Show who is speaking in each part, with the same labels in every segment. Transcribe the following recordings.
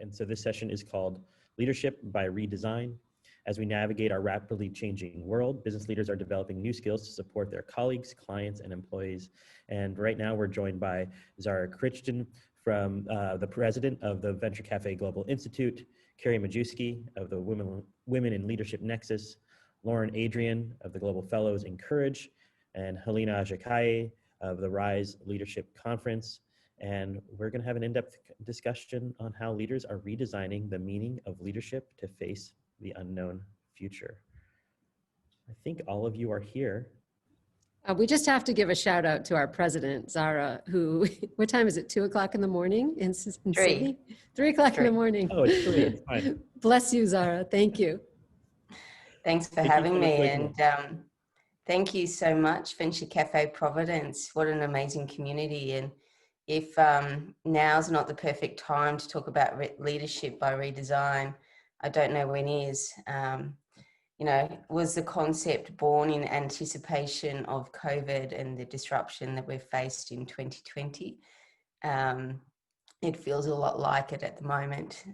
Speaker 1: And so this session is called Leadership by Redesign. As we navigate our rapidly changing world, business leaders are developing new skills to support their colleagues, clients, and employees. And right now we're joined by Zara Crichton, from the president of the Venture Café Global Institute, Carrie Majewski of the Women in Leadership Nexus, Lorne Adrain of the Global Fellows Encourage, and Hilina Ajakaiye of the Rise Leadership Conference. And we're going to have an in-depth discussion on how leaders are redesigning the meaning of leadership to face the unknown future. I think all of you are here.
Speaker 2: We just have to give a shout out to our president, Zara, who, what time is it, 2 o'clock in the morning in Sydney? 3 o'clock in the morning.
Speaker 1: Oh, it's 3, it's fine.
Speaker 2: Bless you, Zara, thank you.
Speaker 3: Thanks for having me, and thank you so much, Venture Café Providence. What an amazing community. And if now's not the perfect time to talk about leadership by redesign, I don't know when is. You know, was the concept born in anticipation of COVID and the disruption that we've faced in 2020? It feels a lot like it at the moment.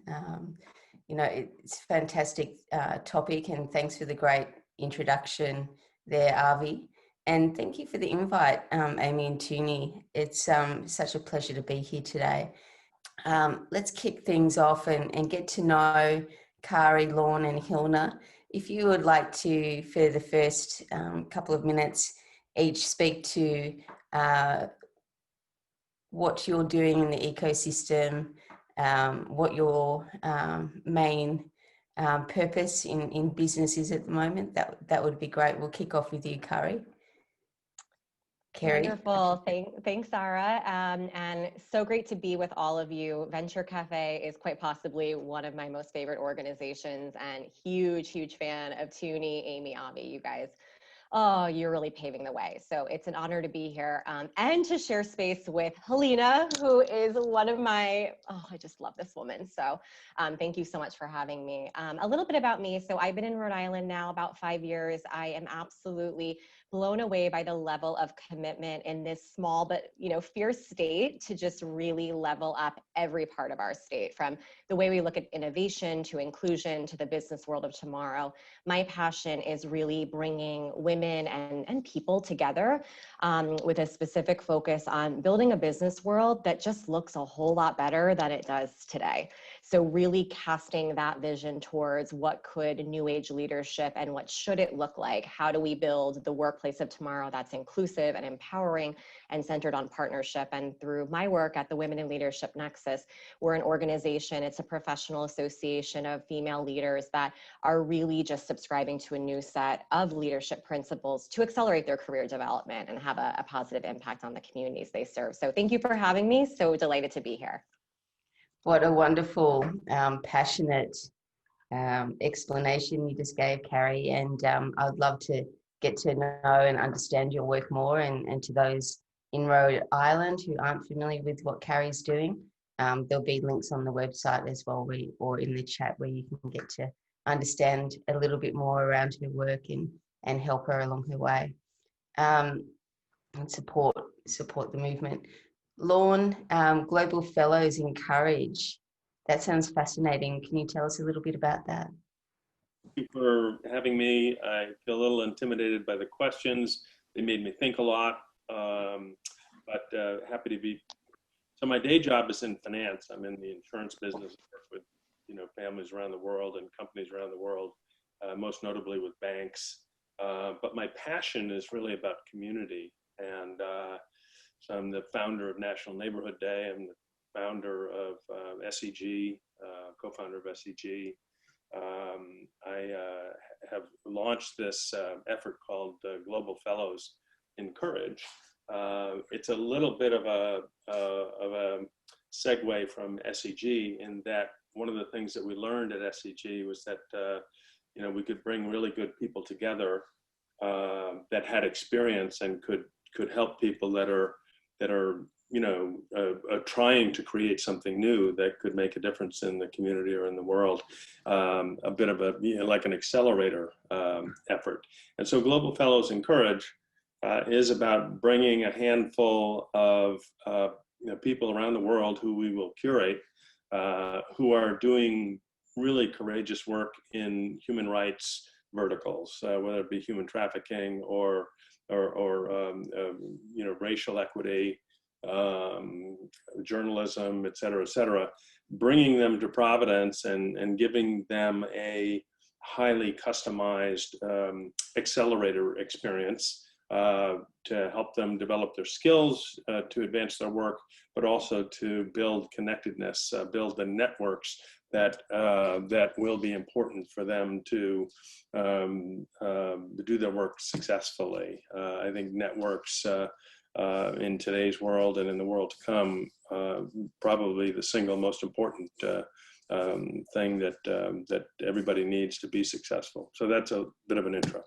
Speaker 3: You know, it's a fantastic topic, and thanks for the great introduction there, Avi. And thank you for the invite, Amy and Tuni. It's such a pleasure to be here today. Let's kick things off and get to know Carrie, Lorne and Hilina. If you would like to, for the first couple of minutes, each speak to what you're doing in the ecosystem, what your main purpose in business is at the moment, that would be great. We'll kick off with you, Carrie.
Speaker 4: Wonderful. Thanks, Zara. And so great to be with all of you. Venture Café is quite possibly one of my most favorite organizations, and huge fan of Tuni, Amy, Avi, you guys. Oh, you're really paving the way. So it's an honor to be here and to share space with Hilina, who is one of my, I just love this woman. So thank you so much for having me. A little bit about me. So I've been in Rhode Island now about 5 years. I am absolutely blown away by the level of commitment in this small but fierce state to just really level up every part of our state, from the way we look at innovation to inclusion to the business world of tomorrow. My passion is really bringing women and people together with a specific focus on building a business world that just looks a whole lot better than it does today. So really casting that vision towards what could new age leadership and what should it look like? How do we build the workplace of tomorrow that's inclusive and empowering and centered on partnership? And through my work at the Women in Leadership Nexus, we're an organization, it's a professional association of female leaders that are really just subscribing to a new set of leadership principles to accelerate their career development and have a positive impact on the communities they serve. So thank you for having me. So delighted to be here.
Speaker 3: What a wonderful, passionate explanation you just gave, Carrie. And I'd love to get to know and understand your work more. And to those in Rhode Island who aren't familiar with what Carrie's doing, there'll be links on the website as well, or in the chat, where you can get to understand a little bit more around her work and help her along her way, and support the movement. Lorne, Global Fellows Encourage. That sounds fascinating. Can you tell us a little bit about that?
Speaker 5: Thank you for having me. I feel a little intimidated by the questions. They made me think a lot, but happy to be. So my day job is in finance. I'm in the insurance business, work with families around the world and companies around the world, most notably with banks. But my passion is really about community, and so I'm the founder of National Neighborhood Day. I'm the founder of SEG, co-founder of SEG. I have launched this effort called Global Fellows Encourage. It's a little bit of a segue from SEG, in that one of the things that we learned at SEG was that we could bring really good people together that had experience and could help people that are trying to create something new that could make a difference in the community or in the world. A bit of like an accelerator effort. And so Global Fellows Encourage is about bringing a handful of people around the world who we will curate who are doing really courageous work in human rights verticals, whether it be human trafficking or racial equity, journalism, et cetera, bringing them to Providence and giving them a highly customized accelerator experience to help them develop their skills, to advance their work, but also to build connectedness, build the networks that will be important for them to do their work successfully. I think networks in today's world and in the world to come, probably the single most important thing that everybody needs to be successful. So that's a bit of an intro.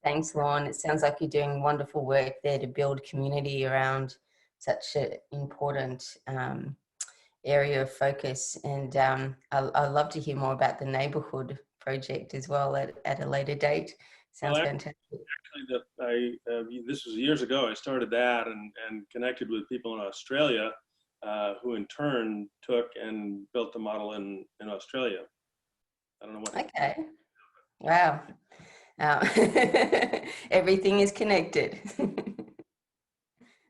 Speaker 3: Thanks, Lorne. It sounds like you're doing wonderful work there to build community around such an important area of focus. And I'd love to hear more about the neighborhood project as well at a later date. Sounds fantastic.
Speaker 5: Actually, this was years ago. I started that and connected with people in Australia who in turn took and built the model in Australia. I don't know what.
Speaker 3: Okay. Wow. Everything is connected.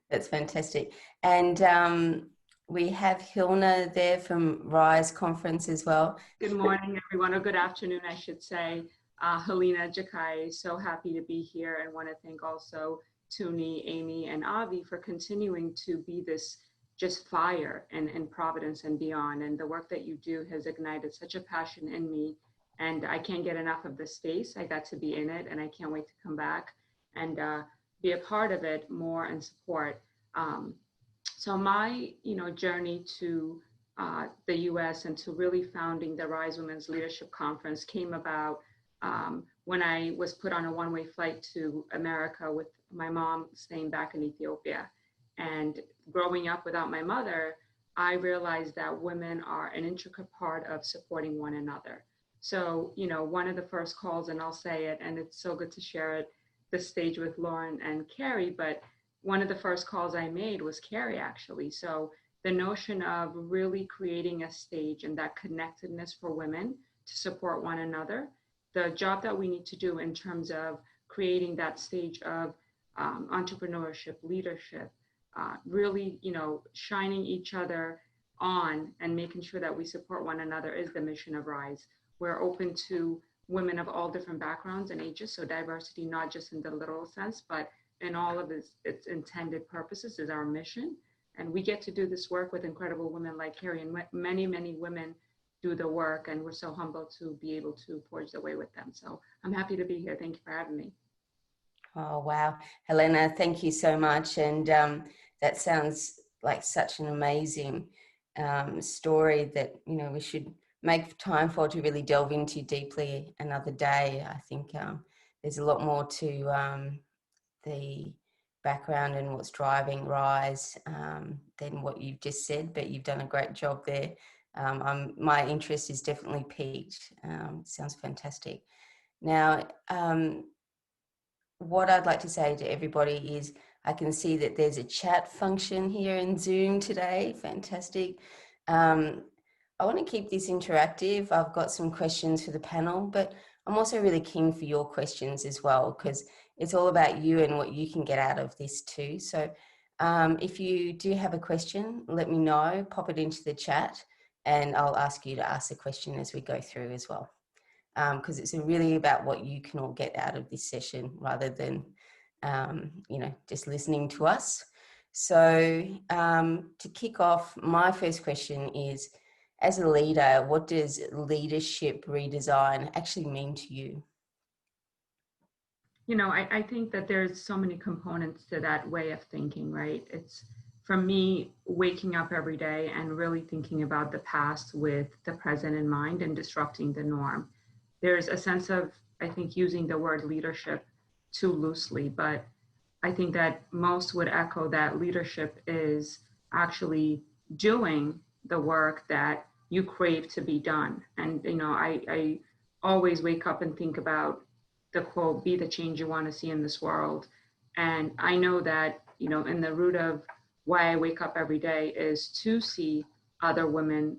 Speaker 3: That's fantastic. And we have Hilina there from Rise Conference as well.
Speaker 6: Good morning, everyone, or good afternoon, I should say. Hilina Ajakaiye, so happy to be here, and want to thank also Tuni, Amy, and Avi for continuing to be this just fire in Providence and beyond. And the work that you do has ignited such a passion in me, and I can't get enough of this space. I got to be in it, and I can't wait to come back and be a part of it more and support. So my journey to the US and to really founding the Rise Women's Leadership Conference came about when I was put on a one-way flight to America with my mom staying back in Ethiopia. And growing up without my mother, I realized that women are an intricate part of supporting one another. So, one of the first calls, and I'll say it, and it's so good to share it, the stage with Lorne and Carrie, but one of the first calls I made was Carrie, actually. So the notion of really creating a stage and that connectedness for women to support one another, the job that we need to do in terms of creating that stage of entrepreneurship, leadership, really, shining each other on and making sure that we support one another is the mission of Rise. We're open to women of all different backgrounds and ages, so diversity, not just in the literal sense, but in all of its intended purposes is our mission. And we get to do this work with incredible women like Carrie, and many, many women do the work, and we're so humbled to be able to forge the way with them. So I'm happy to be here. Thank you for having me.
Speaker 3: Oh, wow. Hilina, thank you so much. And that sounds like such an amazing story that, we should make time for to really delve into deeply another day. I think there's a lot more to the background and what's driving Rise than what you've just said, but you've done a great job there. My interest is definitely piqued. Sounds fantastic. Now, what I'd like to say to everybody is I can see that there's a chat function here in Zoom today. Fantastic. I want to keep this interactive. I've got some questions for the panel, but I'm also really keen for your questions as well, because it's all about you and what you can get out of this too. So if you do have a question, let me know, pop it into the chat, and I'll ask you to ask the question as we go through as well. Because it's really about what you can all get out of this session rather than, just listening to us. So to kick off, my first question is, as a leader, what does leadership redesign actually mean to you?
Speaker 6: I think that there's so many components to that way of thinking, right? It's, for me, waking up every day and really thinking about the past with the present in mind and disrupting the norm. There's a sense of, I think, using the word leadership too loosely, but I think that most would echo that leadership is actually doing the work that you crave to be done. And, I always wake up and think about the quote, be the change you want to see in this world. And I know that, in the root of why I wake up every day is to see other women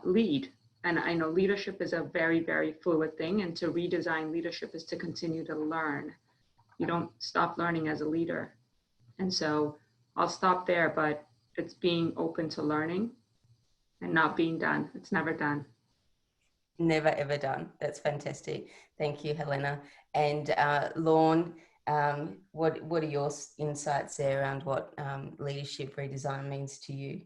Speaker 6: lead. And I know leadership is a very, very fluid thing, and to redesign leadership is to continue to learn. You don't stop learning as a leader. And so I'll stop there, but it's being open to learning and not being done. It's never done.
Speaker 3: Never ever done. That's fantastic. Thank you, Hilina. And Lorne, what are your insights there around what leadership redesign means to you,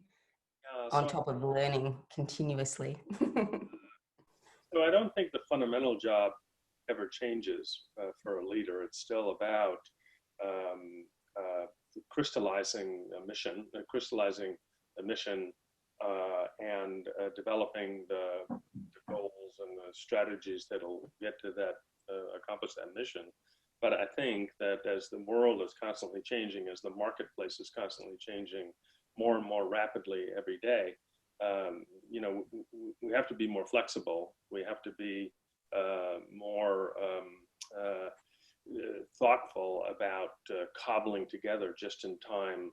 Speaker 3: on top of learning continuously?
Speaker 5: So I don't think the fundamental job ever changes for a leader. It's still about crystallizing a mission, and developing the goals and the strategies that'll get to that, accomplish that mission. But I think that as the world is constantly changing, as the marketplace is constantly changing more and more rapidly every day, you know, we have to be more flexible. We have to be more thoughtful about cobbling together just-in-time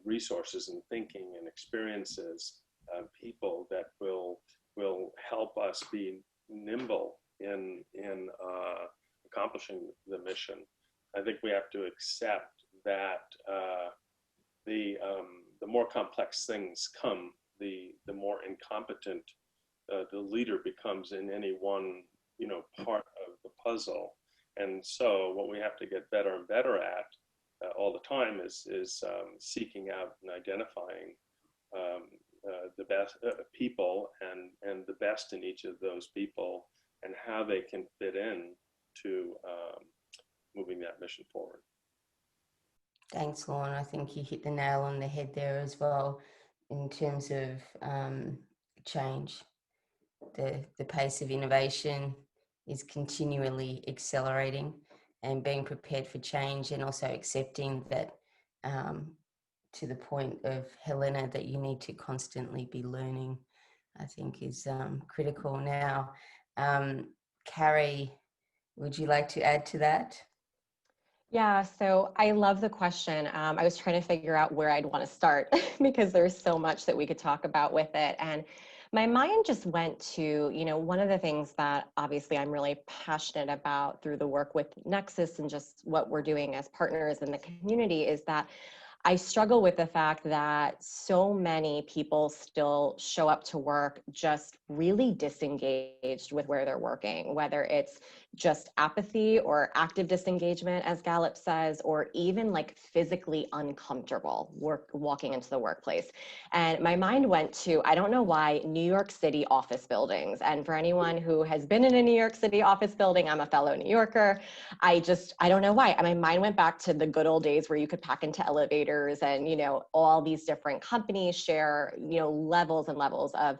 Speaker 5: resources and thinking and experiences, people that will help us be nimble in accomplishing the mission. I think we have to accept that the more complex things come, the more incompetent the leader becomes in any one, you know, part of the puzzle. And so what we have to get better and better at all the time is seeking out and identifying the best people and the best in each of those people and how they can fit in to moving that mission forward.
Speaker 3: Thanks, Lorne. I think you hit the nail on the head there as well in terms of change. The pace of innovation is continually accelerating, and being prepared for change, and also accepting that, to the point of Hilina, that you need to constantly be learning, I think is critical. Now, Carrie, would you like to add to that?
Speaker 4: Yeah, so I love the question. I was trying to figure out where I'd want to start because there's so much that we could talk about with it. And my mind just went to, you know, one of the things that obviously I'm really passionate about through the work with Nexus and just what we're doing as partners in the community is that I struggle with the fact that so many people still show up to work just really disengaged with where they're working, whether it's just apathy or active disengagement, as Gallup says, or even like physically uncomfortable walking into the workplace. And my mind went to, I don't know why, New York City office buildings. And for anyone who has been in a New York City office building, I'm a fellow New Yorker. I don't know why. My mind went back to the good old days where you could pack into elevators and, you know, all these different companies share, you know, levels and levels of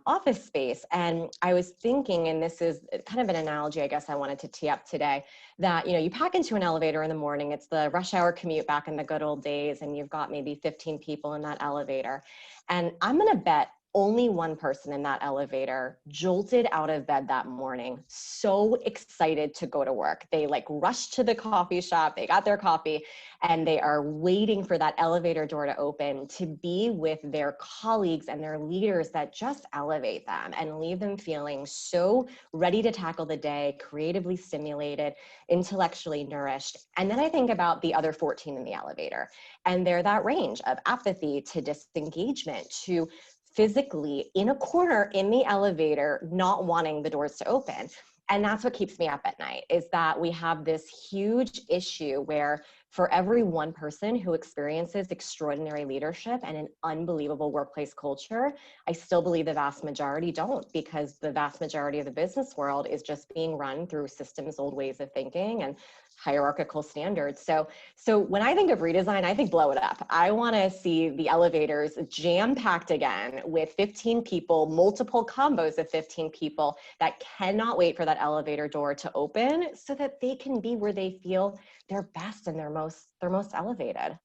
Speaker 4: office space. And I was thinking, and this is kind of an analogy I guess I wanted to tee up today, that, you know, you pack into an elevator in the morning, it's the rush hour commute back in the good old days, and you've got maybe 15 people in that elevator. And I'm going to bet only one person in that elevator jolted out of bed that morning, so excited to go to work. They like rushed to the coffee shop, they got their coffee, and they are waiting for that elevator door to open to be with their colleagues and their leaders that just elevate them and leave them feeling so ready to tackle the day, creatively stimulated, intellectually nourished. And then I think about the other 14 in the elevator, and they're that range of apathy to disengagement to physically in a corner in the elevator, not wanting the doors to open. And that's what keeps me up at night, is that we have this huge issue where for every one person who experiences extraordinary leadership and an unbelievable workplace culture, I still believe the vast majority don't, because the vast majority of the business world is just being run through systems, old ways of thinking, and hierarchical standards. So when I think of redesign, I think blow it up. I want to see the elevators jam-packed again with 15 people, multiple combos of 15 people that cannot wait for that elevator door to open so that they can be where they feel their best and they're most elevated.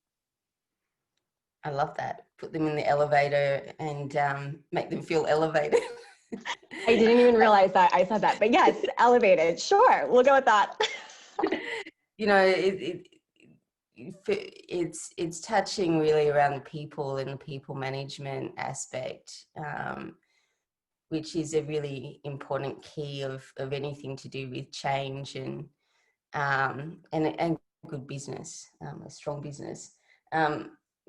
Speaker 3: I love that. Put them in the elevator and make them feel elevated.
Speaker 4: I didn't even realize that I said that, but yes, elevated. Sure, we'll go with that.
Speaker 3: You know, it's touching really around the people and the people management aspect, which is a really important key of anything to do with change and good business, a strong business.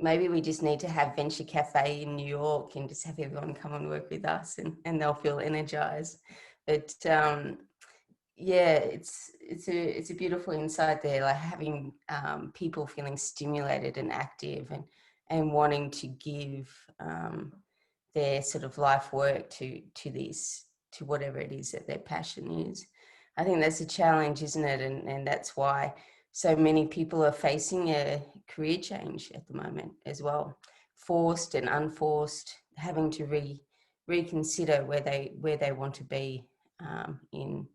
Speaker 3: Maybe we just need to have Venture Café in New York and just have everyone come and work with us, and they'll feel energized. But yeah, it's a beautiful insight there, like having people feeling stimulated and active and wanting to give their sort of life work to whatever it is that their passion is. I think that's a challenge, isn't it? And that's why so many people are facing a career change at the moment as well, forced and unforced, having to reconsider where they want to be in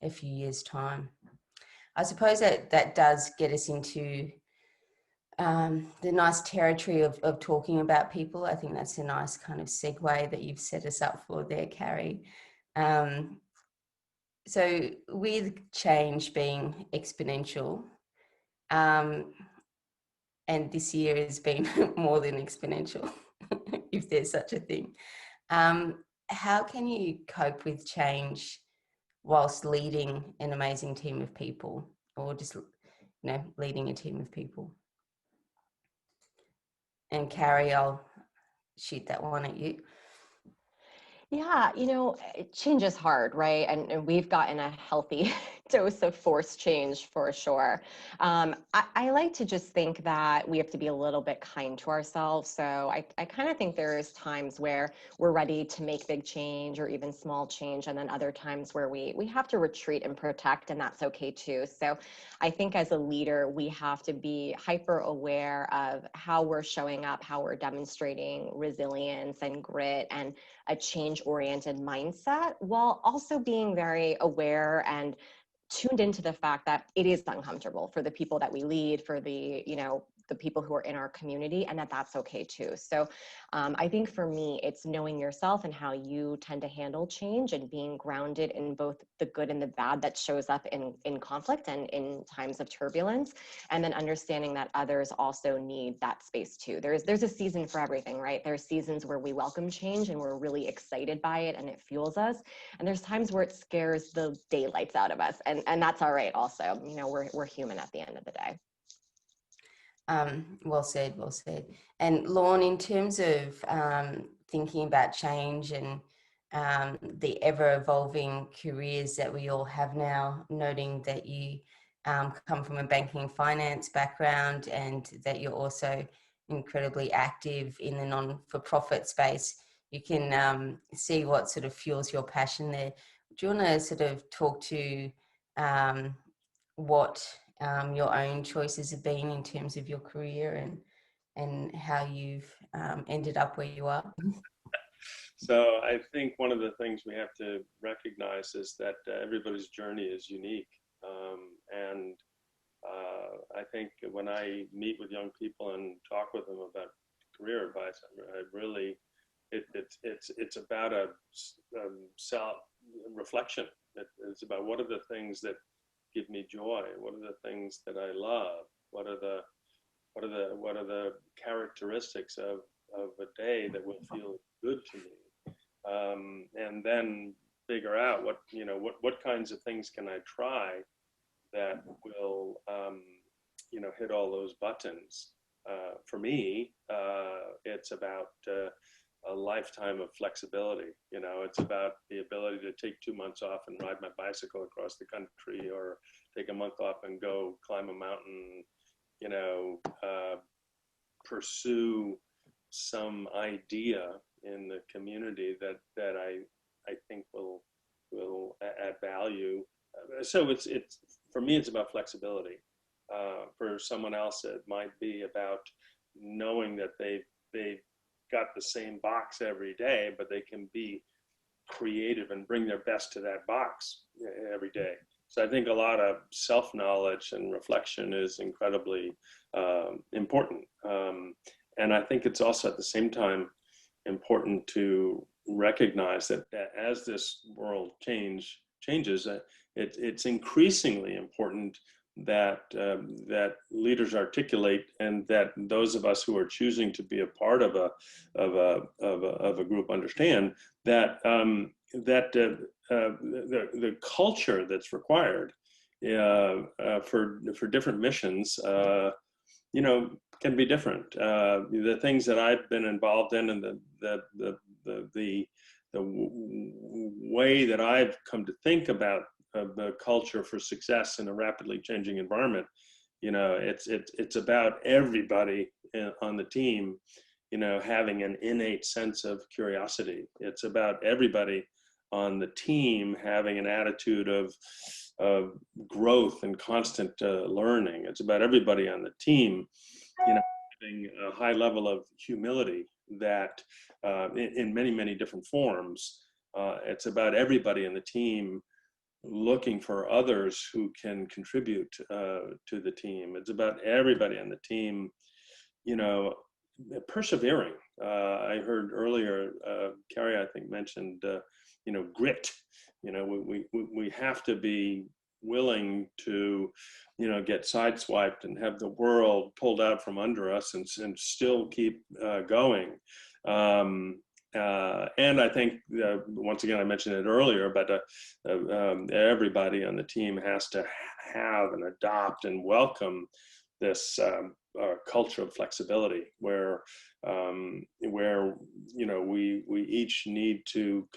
Speaker 3: a few years' time. I suppose that does get us into the nice territory of talking about people. I think that's a nice kind of segue that you've set us up for there, Carrie. So with change being exponential, and this year has been more than exponential, if there's such a thing, how can you cope with change whilst leading an amazing team of people, or just, leading a team of people? And Carrie, I'll shoot that one at you.
Speaker 4: Yeah, change is hard, right? And we've gotten a healthy dose of forced change for sure. I like to just think that we have to be a little bit kind to ourselves. So I kind of think there's times where we're ready to make big change or even small change, and then other times where we have to retreat and protect, and that's okay too. So I think as a leader, we have to be hyper aware of how we're showing up, how we're demonstrating resilience and grit and a change-oriented mindset, while also being very aware and tuned into the fact that it is uncomfortable for the people that we lead, for the people who are in our community, and that's okay too. So I think for me, it's knowing yourself and how you tend to handle change, and being grounded in both the good and the bad that shows up in conflict and in times of turbulence, and then understanding that others also need that space too. There's a season for everything, right? There's seasons where we welcome change and we're really excited by it and it fuels us, and there's times where it scares the daylights out of us, and that's all right also. We're human at the end of the day.
Speaker 3: Well said. And Lorne, in terms of thinking about change and the ever-evolving careers that we all have now, noting that you come from a banking and finance background, and that you're also incredibly active in the non-for-profit space, you can see what sort of fuels your passion there. Do you want to sort of talk to what your own choices have been in terms of your career and how you've ended up where you are?
Speaker 5: So I think one of the things we have to recognize is that everybody's journey is unique. And I think when I meet with young people and talk with them about career advice, it's about a self-reflection. It's about what are the things that give me joy, what are the things that I love, what are the characteristics of a day that will feel good to me, and then figure out what kinds of things can I try that will hit all those buttons. For me, it's about a lifetime of flexibility. It's about the ability to take 2 months off and ride my bicycle across the country, or take a month off and go climb a mountain, pursue some idea in the community that I think will add value. So it's for me, it's about flexibility. For someone else, it might be about knowing that they've got the same box every day, but they can be creative and bring their best to that box every day. So I think a lot of self-knowledge and reflection is incredibly important. And I think it's also at the same time important to recognize that as this world changes, it's increasingly important that leaders articulate, and that those of us who are choosing to be a part of a group understand that the culture that's required for different missions, can be different. The things that I've been involved in, and the way that I've come to think about the culture for success in a rapidly changing environment, it's about everybody on the team, having an innate sense of curiosity. It's about everybody on the team having an attitude of growth and constant learning. It's about everybody on the team, having a high level of humility that in many, many different forms. It's about everybody in the team looking for others who can contribute to the team. It's about everybody on the team, persevering. I heard earlier, Carrie, I think, mentioned, grit. We have to be willing to, get sideswiped and have the world pulled out from under us and still keep going. And I think, once again, I mentioned it earlier, but everybody on the team has to have and adopt and welcome this culture of flexibility, where we each need to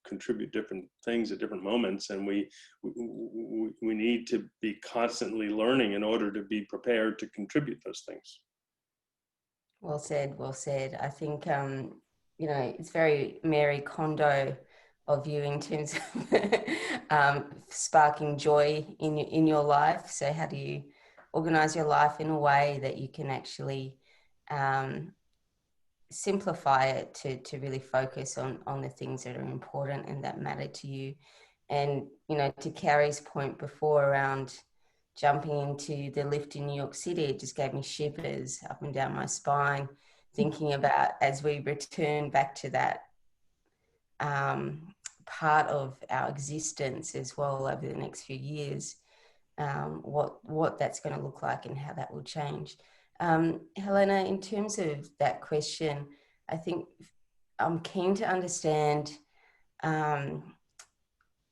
Speaker 5: contribute different things at different moments, and we need to be constantly learning in order to be prepared to contribute those things.
Speaker 3: Well said, well said. I think it's very Mary Kondo of you in terms of sparking joy in your life. So how do you organize your life in a way that you can actually simplify it to really focus on the things that are important and that matter to you? And, to Carrie's point before around jumping into the lift in New York City, it just gave me shivers up and down my spine, thinking about, as we return back to that part of our existence as well over the next few years, what that's going to look like and how that will change. Hilina, in terms of that question, I think I'm keen to understand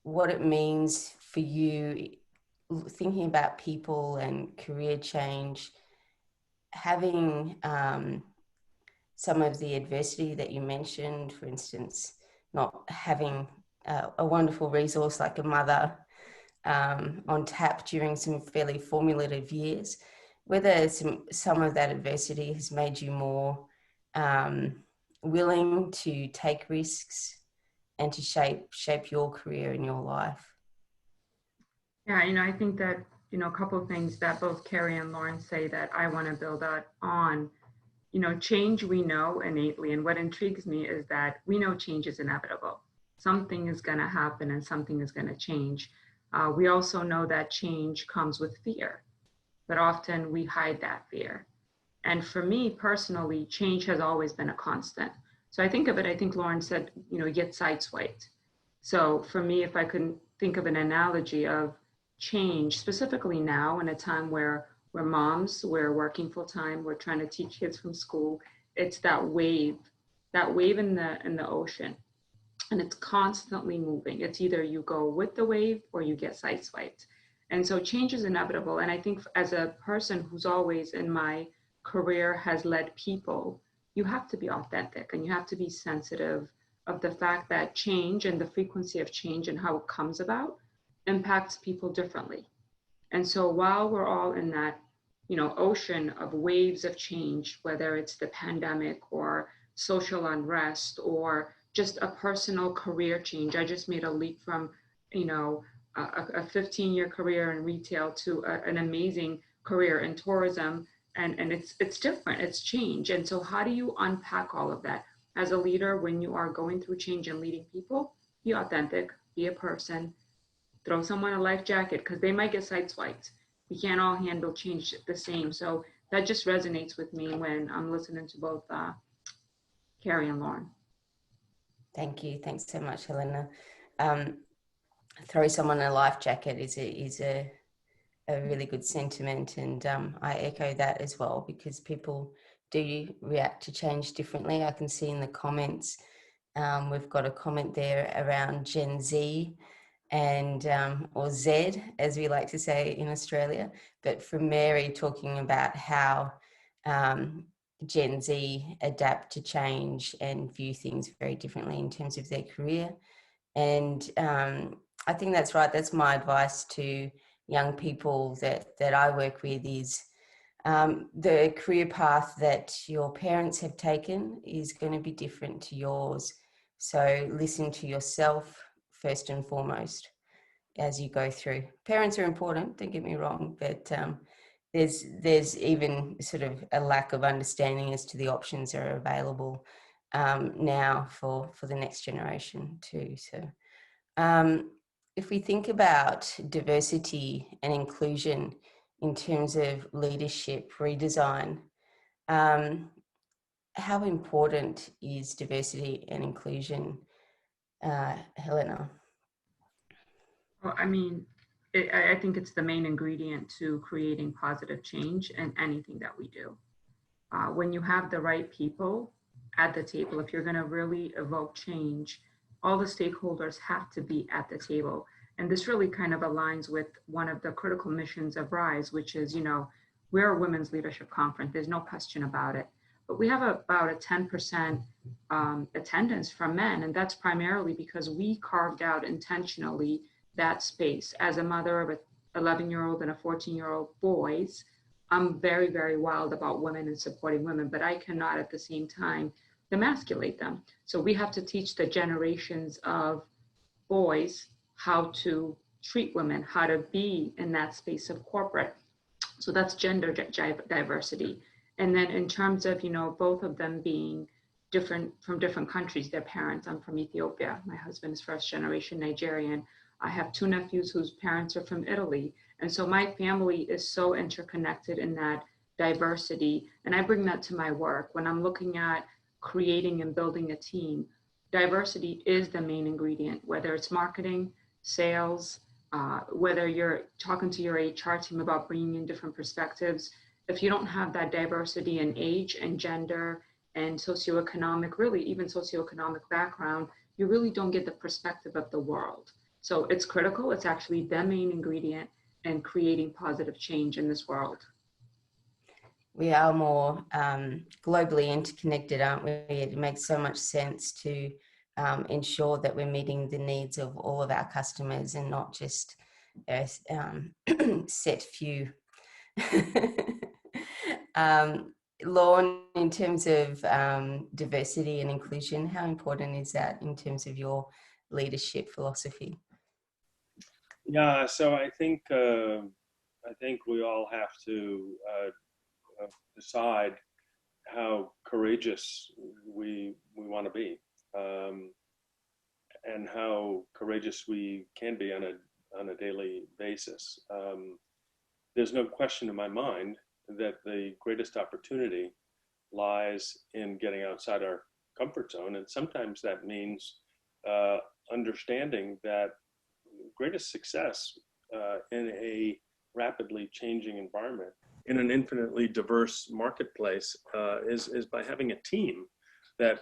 Speaker 3: what it means for you, thinking about people and career change, having some of the adversity that you mentioned, for instance, not having a wonderful resource like a mother on tap during some fairly formative years, whether some of that adversity has made you more willing to take risks and to shape your career and your life.
Speaker 6: Yeah, I think that, a couple of things that both Carrie and Lorne say that I want to build on. Change we know innately, and what intrigues me is that we know change is inevitable. Something is going to happen and something is going to change. We also know that change comes with fear, but often we hide that fear. And for me personally, change has always been a constant. So I think Lorne said, get sideswiped. So for me, if I could think of an analogy of change, specifically now in a time where we're moms, we're working full time, we're trying to teach kids from school, it's that wave in the ocean. And it's constantly moving. It's either you go with the wave or you get sideswiped. And so change is inevitable. And I think as a person who's always in my career has led people, you have to be authentic and you have to be sensitive of the fact that change and the frequency of change and how it comes about impacts people differently. And so while we're all in that, ocean of waves of change, whether it's the pandemic or social unrest or just a personal career change. I just made a leap from, a 15-year career in retail to an amazing career in tourism. And it's different, it's change. And so how do you unpack all of that? As a leader, when you are going through change and leading people, be authentic, be a person, throw someone a life jacket because they might get sideswiped. We can't all handle change the same. So that just resonates with me when I'm listening to both Carrie and Lorne.
Speaker 3: Thank you. Thanks so much, Hilina. Throw someone a life jacket is a really good sentiment, and I echo that as well, because people do react to change differently. I can see in the comments, we've got a comment there around Gen Z and or Z, as we like to say in Australia, but from Mary talking about how Gen Z adapt to change and view things very differently in terms of their career. And I think that's right. That's my advice to young people that I work with is the career path that your parents have taken is going to be different to yours. So listen to yourself first and foremost as you go through. Parents are important, don't get me wrong, but there's even sort of a lack of understanding as to the options that are available now for the next generation too. So if we think about diversity and inclusion in terms of leadership redesign, how important is diversity and inclusion, Hilina?
Speaker 6: Well, I mean, I think it's the main ingredient to creating positive change in anything that we do. When you have the right people at the table, if you're going to really evoke change, all the stakeholders have to be at the table. And this really kind of aligns with one of the critical missions of RISE, which is, we're a women's leadership conference. There's no question about it. But we have about a 10% attendance from men. And that's primarily because we carved out intentionally that space. As a mother of an 11-year-old and a 14-year-old boys, I'm very, very wild about women and supporting women, but I cannot at the same time emasculate them. So we have to teach the generations of boys how to treat women, how to be in that space of corporate. So that's gender diversity. And then in terms of, both of them being different from different countries, their parents, I'm from Ethiopia. My husband is first generation Nigerian. I have 2 nephews whose parents are from Italy. And so my family is so interconnected in that diversity. And I bring that to my work. When I'm looking at creating and building a team, diversity is the main ingredient, whether it's marketing, sales, whether you're talking to your HR team about bringing in different perspectives. If you don't have that diversity in age and gender and socioeconomic, really even socioeconomic background, you really don't get the perspective of the world. So it's critical. It's actually the main ingredient in creating positive change in this world.
Speaker 3: We are more globally interconnected, aren't we? It makes so much sense to ensure that we're meeting the needs of all of our customers and not just a set few. Lorne, in terms of diversity and inclusion, how important is that in terms of your leadership philosophy?
Speaker 5: Yeah, so I think we all have to decide how courageous we want to be, and how courageous we can be on a daily basis. There's no question in my mind that the greatest opportunity lies in getting outside our comfort zone, and sometimes that means understanding that greatest success in a rapidly changing environment, in an infinitely diverse marketplace, is by having a team that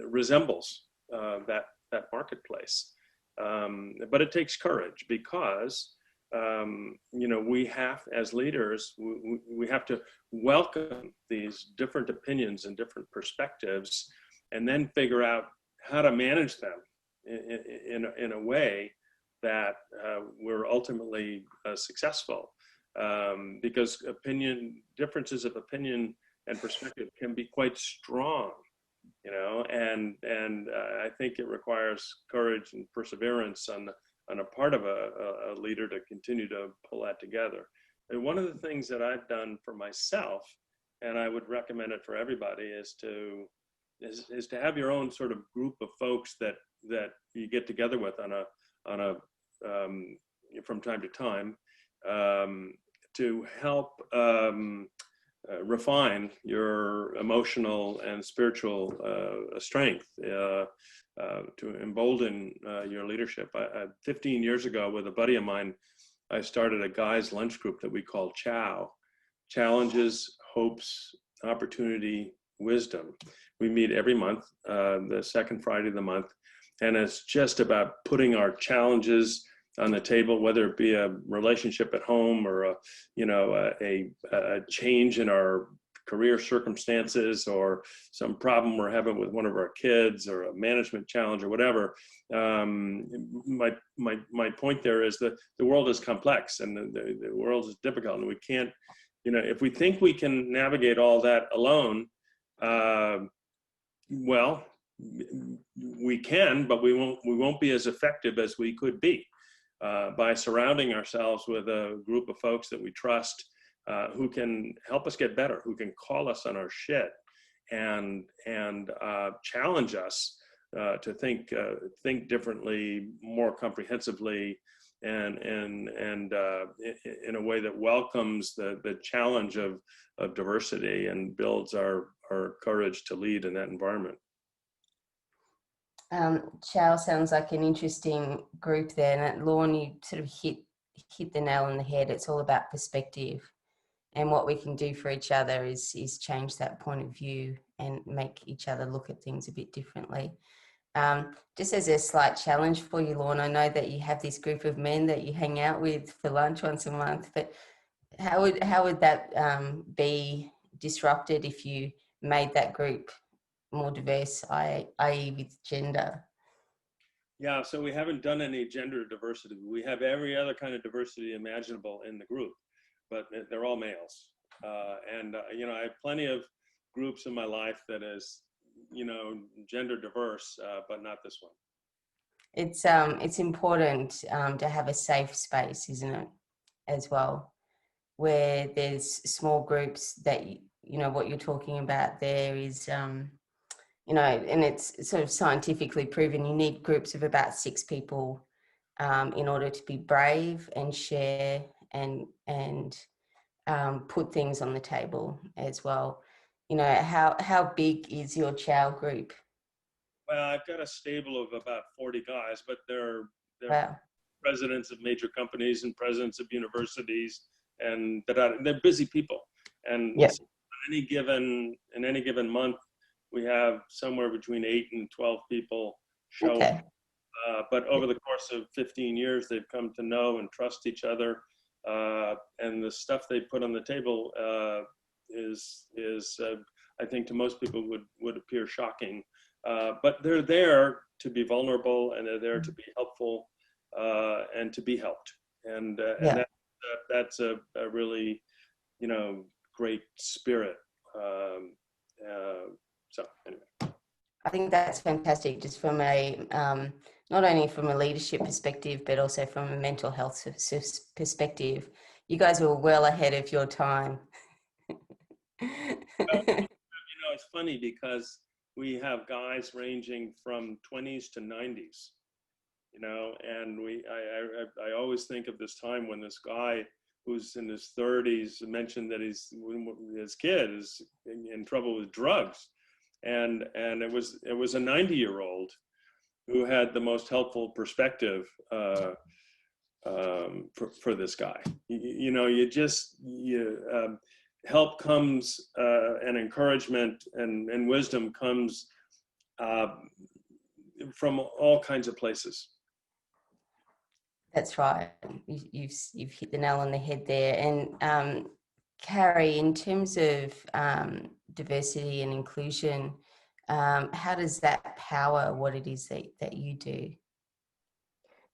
Speaker 5: resembles that marketplace. But it takes courage, because we have, as leaders, we have to welcome these different opinions and different perspectives, and then figure out how to manage them in a way that we're ultimately successful, because differences of opinion and perspective can be quite strong, and I think it requires courage and perseverance on a part of a leader to continue to pull that together. And one of the things that I've done for myself, and I would recommend it for everybody, is to have your own sort of group of folks that you get together with from time to time, to help refine your emotional and spiritual strength, to embolden your leadership. 15 years ago, with a buddy of mine, I started a guys' lunch group that we call CHOW, Challenges, Hopes, Opportunity, Wisdom. We meet every month, the second Friday of the month, and it's just about putting our challenges on the table, whether it be a relationship at home or a change in our career circumstances or some problem we're having with one of our kids or a management challenge or whatever. My point there is that the world is complex and the world is difficult, and we can't, if we think we can navigate all that alone, well, we can, but we won't be as effective as we could be by surrounding ourselves with a group of folks that we trust, who can help us get better, who can call us on our shit and challenge us to think differently, more comprehensively, and in a way that welcomes the challenge of diversity and builds our courage to lead in that environment.
Speaker 3: Chow sounds like an interesting group there, and Lorne, you sort of hit the nail on the head. It's all about perspective, and what we can do for each other is change that point of view and make each other look at things a bit differently. Just as a slight challenge for you, Lorne, I know that you have this group of men that you hang out with for lunch once a month, but how would that be disrupted if you made that group more diverse, i.e. with gender?
Speaker 5: Yeah, so we haven't done any gender diversity. We have every other kind of diversity imaginable in the group, but they're all males. I have plenty of groups in my life that is, gender diverse, but not this one.
Speaker 3: It's important to have a safe space, isn't it, as well, where there's small groups that, what you're talking about there is, and it's sort of scientifically proven you need groups of about 6 people in order to be brave and share and put things on the table as well. How big is your CHOW group?
Speaker 5: Well, I've got a stable of about 40 guys, but they're
Speaker 3: Wow.
Speaker 5: presidents of major companies and presidents of universities, and they're busy people. And
Speaker 3: Yep.
Speaker 5: in any given month, we have somewhere between 8 and 12 people show up. But over the course of 15 years, they've come to know and trust each other. And the stuff they put on the table is I think to most people would appear shocking. But they're there to be vulnerable, and they're there to be helpful, and to be helped. And that's a really, great spirit. So anyway.
Speaker 3: I think that's fantastic, just from a, not only from a leadership perspective, but also from a mental health perspective. You guys were well ahead of your time.
Speaker 5: It's funny because we have guys ranging from 20s to 90s, and I always think of this time when this guy who's in his 30s mentioned that his kid is in trouble with drugs. And it was a 90-year-old who had the most helpful perspective for this guy. Help comes, and encouragement and wisdom comes from all kinds of places.
Speaker 3: That's right. You've hit the nail on the head there. And Carrie, in terms of diversity and inclusion, how does that power what it is that you do?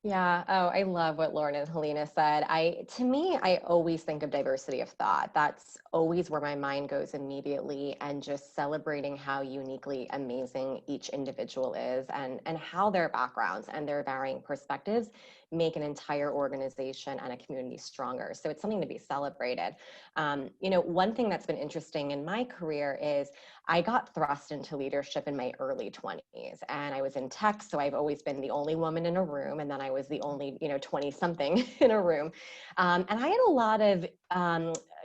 Speaker 4: Yeah. Oh, I love what Lorne and Hilina said. To me, I always think of diversity of thought. That's always where my mind goes immediately, and just celebrating how uniquely amazing each individual is, and how their backgrounds and their varying perspectives make an entire organization and a community stronger. So it's something to be celebrated. One thing that's been interesting in my career is I got thrust into leadership in my early 20s, and I was in tech. So I've always been the only woman in a room. And then I was the only, 20 something in a room. And I had a lot of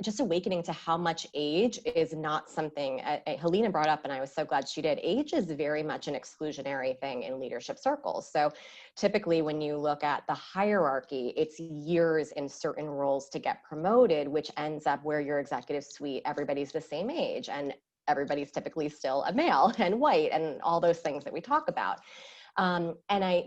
Speaker 4: just awakening to how much age is not something Hilina brought up, and I was so glad she did. Age is very much an exclusionary thing in leadership circles. So typically when you look at the hierarchy, it's years in certain roles to get promoted, which ends up where your executive suite, everybody's the same age and everybody's typically still a male and white and all those things that we talk about. And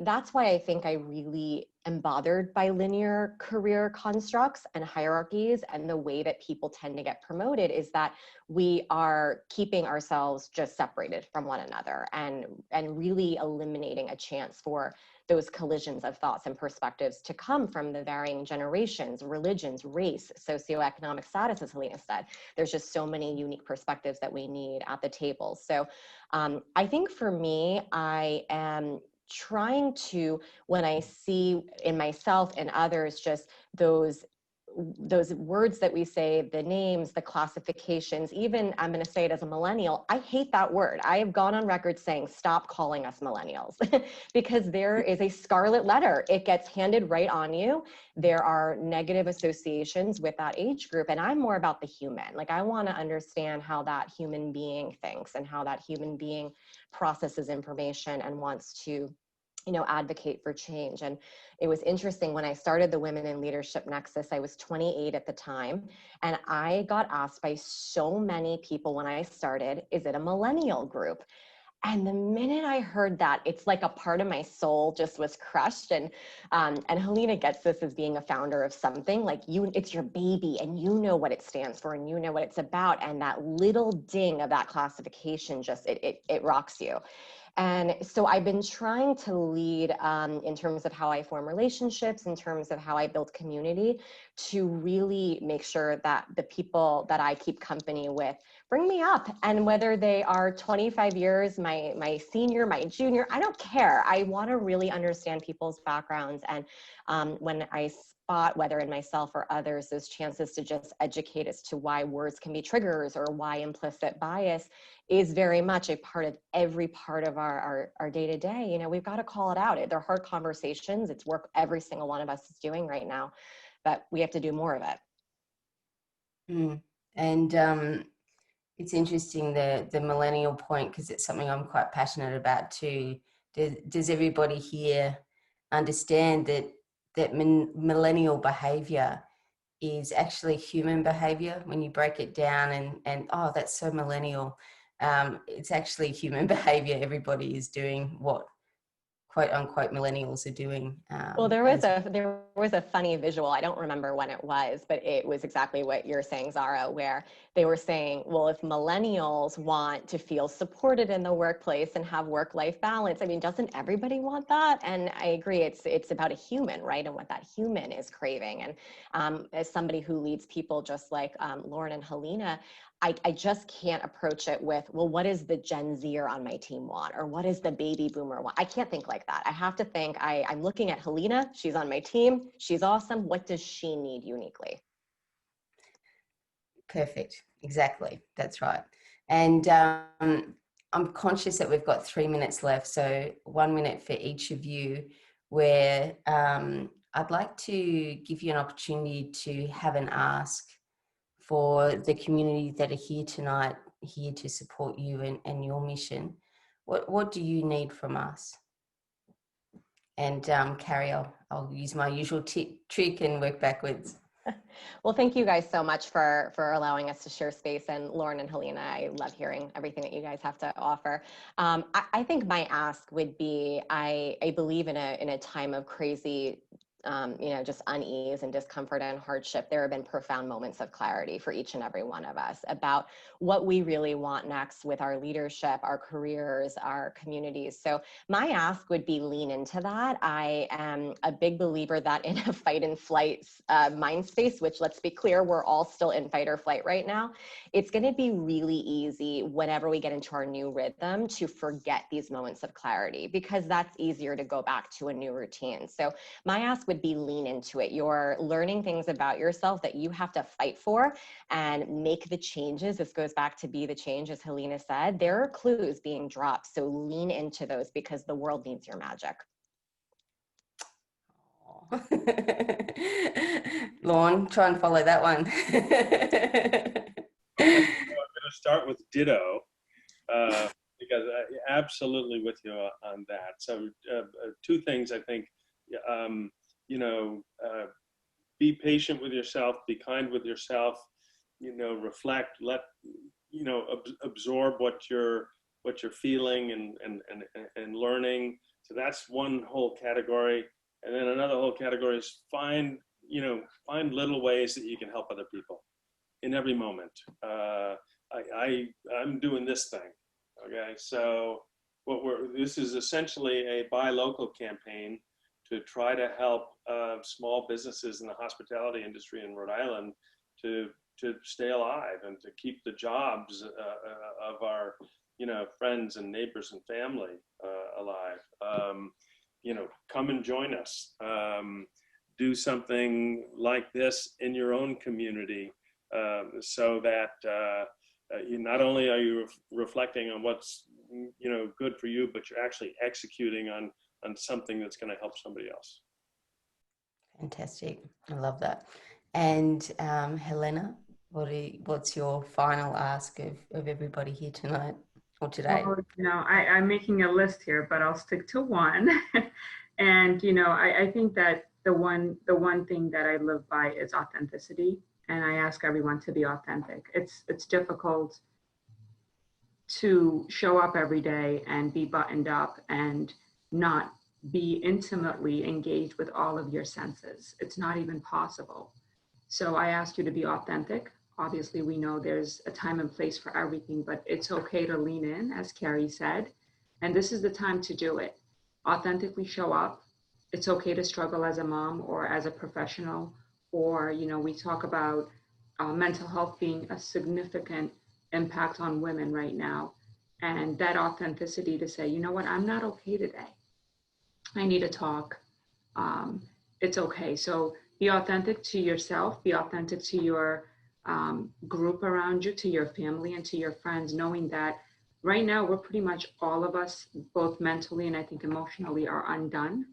Speaker 4: that's why I think I really am bothered by linear career constructs and hierarchies, and the way that people tend to get promoted is that we are keeping ourselves just separated from one another and really eliminating a chance for those collisions of thoughts and perspectives to come from the varying generations, religions, race, socioeconomic status, as Hilina said. There's just so many unique perspectives that we need at the table. So I think for me, I am trying to, when I see in myself and others, just those words that we say, the names, the classifications, even I'm going to say it as a millennial, I hate that word. I have gone on record saying, stop calling us millennials, because there is a scarlet letter. It gets handed right on you. There are negative associations with that age group. And I'm more about the human. Like, I want to understand how that human being thinks and how that human being processes information and wants to, you know, advocate for change. And it was interesting, when I started the Women in Leadership Nexus, I was 28 at the time. And I got asked by so many people when I started, is it a millennial group? And the minute I heard that, it's like a part of my soul just was crushed. And Hilina gets this as being a founder of something, like, it's your baby and you know what it stands for and you know what it's about. And that little ding of that classification just, it rocks you. And so I've been trying to lead in terms of how I form relationships, in terms of how I build community, to really make sure that the people that I keep company with bring me up. And whether they are 25 years, my senior, my junior, I don't care. I want to really understand people's backgrounds. And when I spot, whether in myself or others, those chances to just educate as to why words can be triggers or why implicit bias is very much a part of every part of our day-to-day. You know, we've got to call it out. They're hard conversations. It's work every single one of us is doing right now, but we have to do more of it.
Speaker 3: And it's interesting, the millennial point, because it's something I'm quite passionate about too. Does everybody here understand that millennial behavior is actually human behavior? When you break it down and oh, that's so millennial. It's actually human behavior. Everybody is doing what quote unquote millennials are doing.
Speaker 4: Well, there was a funny visual. I don't remember when it was, but it was exactly what you're saying, Zara, where they were saying, well, if millennials want to feel supported in the workplace and have work-life balance, I mean, doesn't everybody want that? And I agree, it's about a human, right? And what that human is craving. And as somebody who leads people just like Lorne and Hilina, I just can't approach it with, well, what is the Gen Zer on my team want? Or what is the baby boomer want? I can't think like that. I have to think, I'm looking at Hilina, she's on my team, she's awesome. What does she need uniquely?
Speaker 3: Perfect, exactly, that's right. And I'm conscious that we've got 3 minutes left, so 1 minute for each of you, where I'd like to give you an opportunity to have an ask for the community that are here tonight, here to support you and your mission. What do you need from us? And Carrie, I'll use my usual trick and work backwards.
Speaker 4: Well, thank you guys so much for allowing us to share space. And Lorne and Hilina, I love hearing everything that you guys have to offer. I think my ask would be, I believe in a time of crazy just unease and discomfort and hardship, there have been profound moments of clarity for each and every one of us about what we really want next with our leadership, our careers, our communities. So my ask would be lean into that. I am a big believer that in a fight and flight mind space, which, let's be clear, we're all still in fight or flight right now, it's going to be really easy whenever we get into our new rhythm to forget these moments of clarity, because that's easier to go back to a new routine. So my ask would be lean into it. You're learning things about yourself that you have to fight for and make the changes. This goes back to be the change, as Hilina said. There are clues being dropped, so lean into those because the world needs your magic.
Speaker 3: Lorne, try and follow that one.
Speaker 5: I'm going to start with ditto, because I absolutely with you on that. So two things, I think, be patient with yourself, be kind with yourself, reflect, absorb what you're feeling and learning. So that's one whole category. And then another whole category is find little ways that you can help other people in every moment. I'm doing this thing. Okay. So this is essentially a buy local campaign to try to help small businesses in the hospitality industry in Rhode Island to stay alive and to keep the jobs of our friends and neighbors and family alive. Come and join us. Do something like this in your own community, so that not only are you reflecting on what's good for you, but you're actually executing on something that's going to help somebody else.
Speaker 3: Fantastic. I love that. And Hilina, what's your final ask of everybody here tonight or today?
Speaker 6: Well, I'm making a list here, but I'll stick to one. And I think that the one thing that I live by is authenticity, and I ask everyone to be authentic. It's difficult to show up every day and be buttoned up and not be intimately engaged with all of your senses. It's not even possible. So I ask you to be authentic. Obviously, we know there's a time and place for everything, but it's okay to lean in, as Carrie said, and this is the time to do it. Authentically show up. It's okay to struggle as a mom or as a professional, or, we talk about mental health being a significant impact on women right now. And that authenticity to say, you know what, I'm not okay today. I need to talk. It's okay. So be authentic to yourself, be authentic to your group around you, to your family and to your friends, knowing that right now we're pretty much all of us, both mentally and I think emotionally, are undone.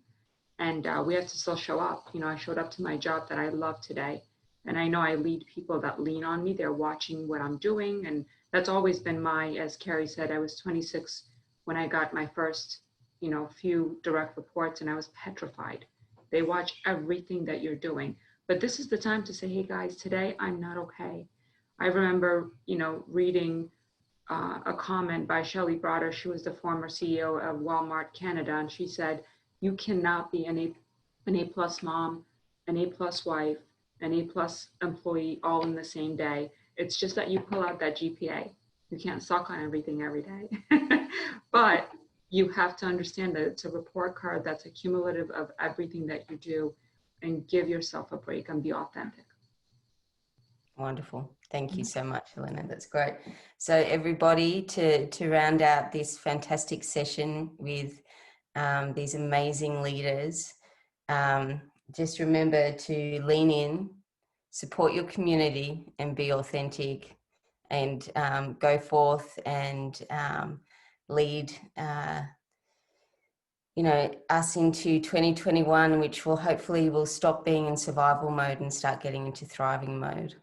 Speaker 6: And we have to still show up. I showed up to my job that I love today. And I know I lead people that lean on me. They're watching what I'm doing. And that's always been as Carrie said, I was 26 when I got my first, few direct reports, and I was petrified. They watch everything that you're doing. But this is the time to say, hey guys, today I'm not okay. I remember, reading a comment by Shelley Broader. She was the former CEO of Walmart Canada. And she said, you cannot be an A+ mom, an A+ wife, an A+ employee all in the same day. It's just that you pull out that GPA. You can't suck on everything every day. But you have to understand that it's a report card that's accumulative of everything that you do, and give yourself a break and be authentic.
Speaker 3: Wonderful. Thank you so much, Hilina. That's great. So everybody, to round out this fantastic session with these amazing leaders, just remember to lean in, support your community, and be authentic, and go forth and lead us into 2021, which will hopefully will stop being in survival mode and start getting into thriving mode.